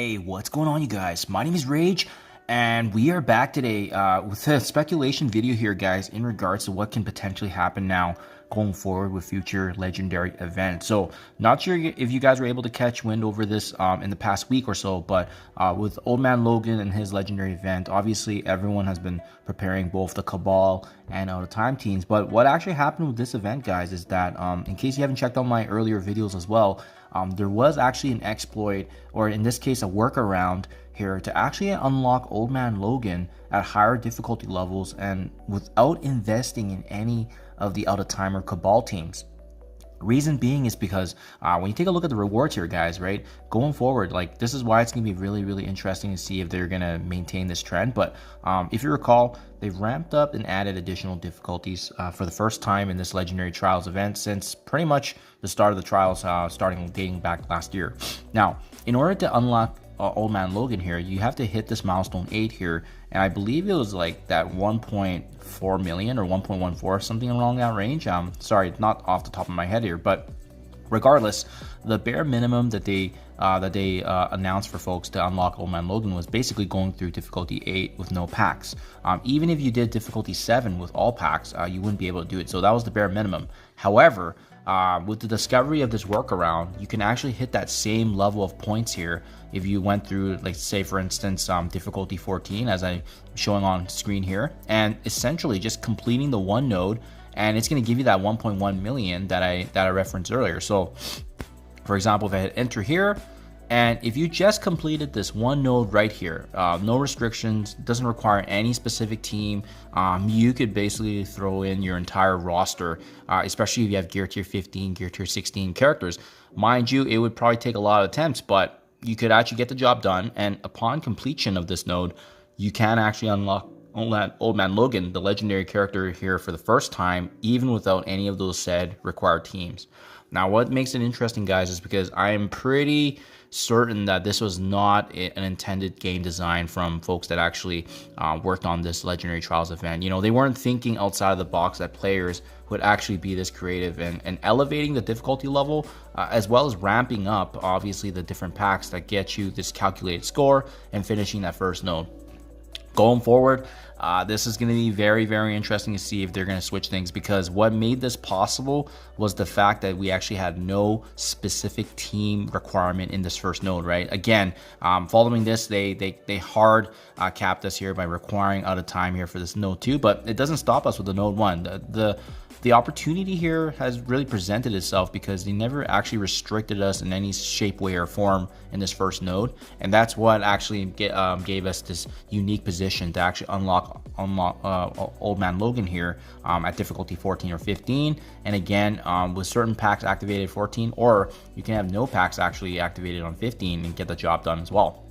Hey, what's going on, you guys? My name is Rayge, and we are back today with a speculation video here, guys, in regards to what can potentially happen now going forward with future legendary events. So, not sure if you guys were able to catch wind over this in the past week or so, but with Old Man Logan and his legendary event, obviously everyone has been preparing both the Cabal and Out of Time teams. But what actually happened with this event, guys, is that in case you haven't checked out my earlier videos as well, there was actually an exploit, or in this case a workaround here, to actually unlock Old Man Logan at higher difficulty levels and without investing in any of the Out of Time or Cabal teams. Reason being is because when you take a look at the rewards here, guys, right, going forward, like, this is why it's gonna be really interesting to see if they're gonna maintain this trend. But if you recall, they've ramped up and added additional difficulties for the first time in this legendary trials event since pretty much the start of the trials, dating back last year. Now, in order to unlock Old Man Logan here, you have to hit this milestone 8 here, and I believe it was like that 1.4 million or 1.14, something along that range. Sorry, not off the top of my head here, but regardless, the bare minimum that they announced for folks to unlock Old Man Logan was basically going through difficulty 8 with no packs. Even if you did difficulty 7 with all packs, you wouldn't be able to do it. So that was the bare minimum. However, with the discovery of this workaround, you can actually hit that same level of points here if you went through, like, say for instance, difficulty 14, as I'm showing on screen here, and essentially just completing the one node, and it's going to give you that 1.1 million that I referenced earlier. So for example, if I hit enter here, and if you just completed this one node right here, no restrictions, doesn't require any specific team, you could basically throw in your entire roster, especially if you have gear tier 15, gear tier 16 characters. Mind you, it would probably take a lot of attempts, but you could actually get the job done. And upon completion of this node, you can actually unlock Old Man Logan, the legendary character here, for the first time, even without any of those said required teams. Now, what makes it interesting, guys, is because I am pretty certain that this was not an intended game design from folks that actually worked on this legendary trials event. You know, they weren't thinking outside of the box that players would actually be this creative and elevating the difficulty level, as well as ramping up, obviously, the different packs that get you this calculated score and finishing that first node. Going forward, this is going to be very interesting to see if they're going to switch things, because what made this possible was the fact that we actually had no specific team requirement in this first node, right? Again, following this, they hard capped us here by requiring Out of Time here for this node 2, but it doesn't stop us with the node 1. The opportunity here has really presented itself because they never actually restricted us in any shape, way, or form in this first node, and that's what actually gave us this unique position to actually unlock Old Man Logan here at difficulty 14 or 15, and again, with certain packs activated 14, or you can have no packs actually activated on 15 and get the job done as well.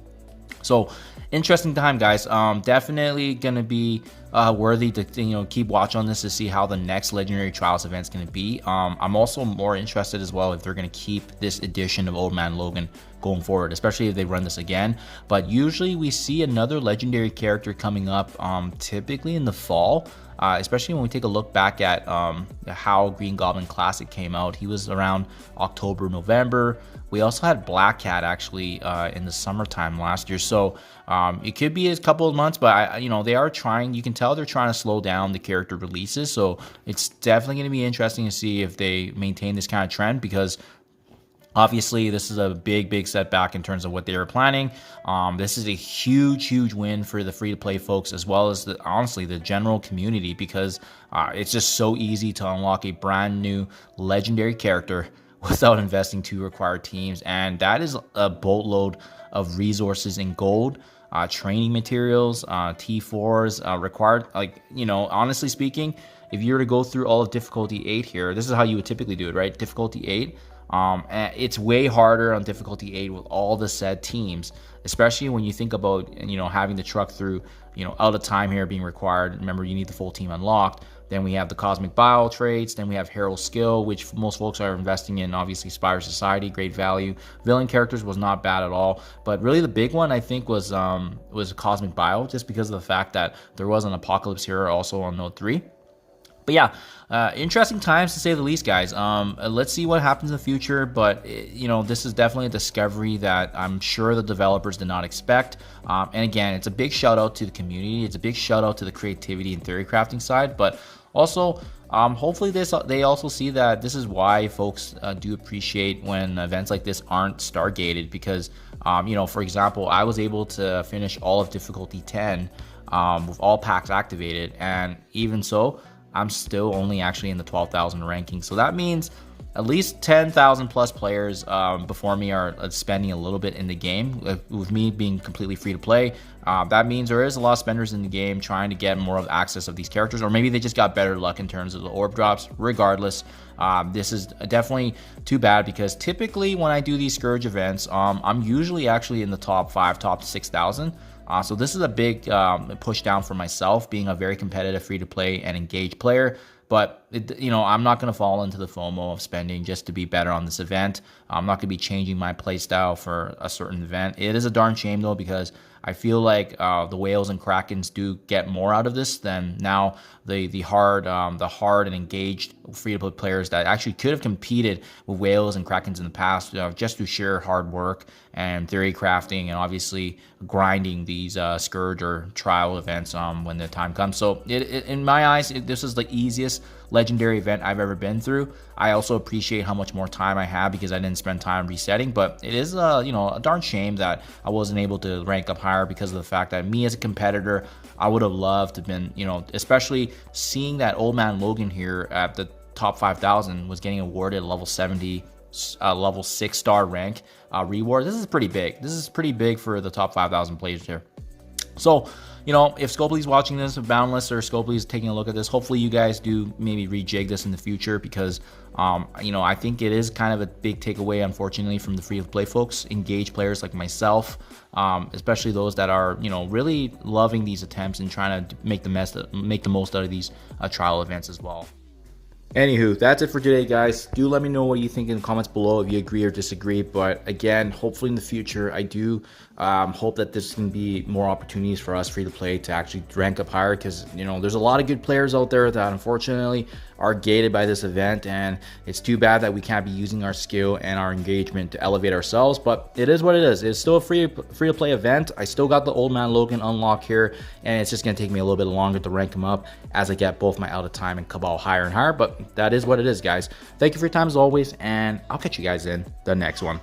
So interesting time, guys. Definitely gonna be worthy to keep watch on this to see how the next legendary trials event is gonna be. I'm also more interested as well if they're gonna keep this edition of Old Man Logan going forward, especially if they run this again. But usually we see another legendary character coming up typically in the fall. Especially when we take a look back at how Green Goblin Classic came out. He was around October, November. We also had Black Cat actually in the summertime last year. So it could be a couple of months, but they are trying. You can tell they're trying to slow down the character releases. So it's definitely going to be interesting to see if they maintain this kind of trend, because obviously, this is a big setback in terms of what they were planning. This is a huge win for the free-to-play folks, as well as honestly the general community, because it's just so easy to unlock a brand new legendary character without investing 2 required teams, and that is a boatload of resources in gold, training materials, T4s required. Like, honestly speaking, if you were to go through all of difficulty 8 here, this is how you would typically do it, right? Difficulty 8. It's way harder on difficulty 8 with all the said teams, especially when you think about having the truck through Out of Time here being required. Remember, you need the full team unlocked. Then we have the Cosmic Bile traits. Then we have Herald Skill, which most folks are investing in. Obviously, Spire Society, great value. Villain characters was not bad at all, but really the big one I think was Cosmic Bile, just because of the fact that there was an Apocalypse Hero also on node 3. But yeah, interesting times to say the least, guys. Let's see what happens in the future. But you know, this is definitely a discovery that I'm sure the developers did not expect. And again, it's a big shout out to the community. It's a big shout out to the creativity and theory crafting side. But also, hopefully they also see that this is why folks do appreciate when events like this aren't star-gated, because you know, for example, I was able to finish all of difficulty 10 with all packs activated, and even so, I'm still only actually in the 12,000 ranking. So that means at least 10,000 plus players before me are spending a little bit in the game. With me being completely free to play, that means there is a lot of spenders in the game trying to get more of access of these characters, or maybe they just got better luck in terms of the orb drops. Regardless, this is definitely too bad, because typically when I do these Scourge events, I'm usually actually in the top 5, top 6,000. So this is a big push down for myself, being a very competitive, free-to-play, and engaged player. But, you know, I'm not going to fall into the FOMO of spending just to be better on this event. I'm not going to be changing my playstyle for a certain event. It is a darn shame, though, because I feel like the whales and krakens do get more out of this than now the hard and engaged free-to-play players that actually could have competed with whales and krakens in the past, just through sheer hard work and theory crafting, and obviously grinding these Scourge or trial events when the time comes. So in my eyes, this is the easiest legendary event I've ever been through. I also appreciate how much more time I have because I didn't spend time resetting, but it is you know, a darn shame that I wasn't able to rank up higher because of the fact that me as a competitor, I would have loved to have been, you know, especially seeing that old man Logan here at the top 5,000 was getting awarded a level 70 level 6-star rank reward. This is pretty big. This is pretty big for the top 5,000 players here. So, you know, if Scopely's watching this, if Boundless or Scopely's taking a look at this, hopefully you guys do maybe rejig this in the future, because, you know, I think it is kind of a big takeaway, unfortunately, from the free-to-play folks, engaged players like myself, especially those that are, you know, really loving these attempts and trying to make the most out of these trial events as well. Anywho, that's it for today, guys. Do let me know what you think in the comments below, if you agree or disagree. But again, hopefully in the future, I do hope that this can be more opportunities for us free to play to actually rank up higher, because, you know, there's a lot of good players out there that unfortunately are gated by this event, and it's too bad that we can't be using our skill and our engagement to elevate ourselves. But it is what it is. It's still a free to play event. I still got the old man Logan unlocked here, and it's just gonna take me a little bit longer to rank him up as I get both my Out of Time and Cabal higher and higher. But that is what it is, guys. Thank you for your time as always, and I'll catch you guys in the next one.